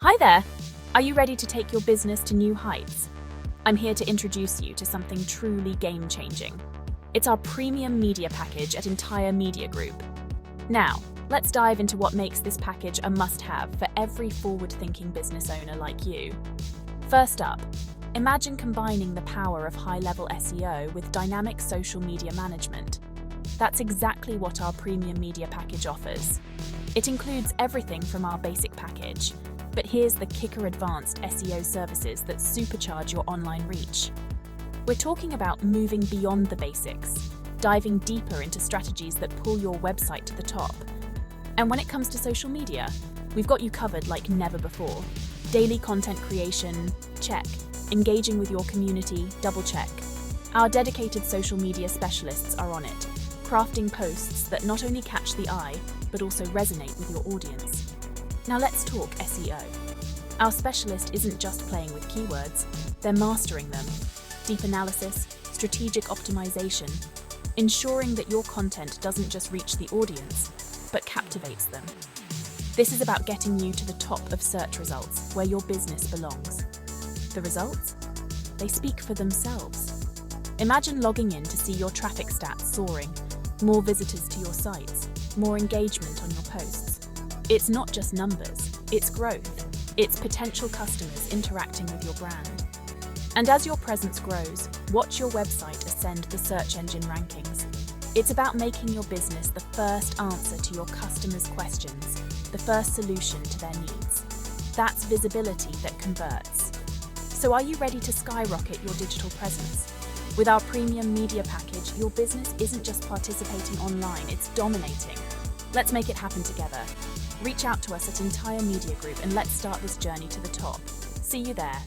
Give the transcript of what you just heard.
Hi there! Are you ready to take your business to new heights? I'm here to introduce you to something truly game-changing. It's our premium media package at Entire Media Group. Now, let's dive into what makes this package a must-have for every forward-thinking business owner like you. First up, imagine combining the power of high-level SEO with dynamic social media management. That's exactly what our premium media package offers. It includes everything from our basic package, but here's the kicker: advanced SEO services that supercharge your online reach. We're talking about moving beyond the basics, diving deeper into strategies that pull your website to the top. And when it comes to social media, we've got you covered like never before. Daily content creation, check. Engaging with your community, double check. Our dedicated social media specialists are on it, crafting posts that not only catch the eye, but also resonate with your audience. Now let's talk SEO. Our specialist isn't just playing with keywords, they're mastering them. Deep analysis, strategic optimization, ensuring that your content doesn't just reach the audience, but captivates them. This is about getting you to the top of search results where your business belongs. The results? They speak for themselves. Imagine logging in to see your traffic stats soaring, more visitors to your sites, more engagement on your posts. It's not just numbers, it's growth. It's potential customers interacting with your brand. And as your presence grows, watch your website ascend the search engine rankings. It's about making your business the first answer to your customers' questions, the first solution to their needs. That's visibility that converts. So are you ready to skyrocket your digital presence? With our premium media package, your business isn't just participating online, it's dominating. Let's make it happen together. Reach out to us at Entire Media Group and let's start this journey to the top. See you there.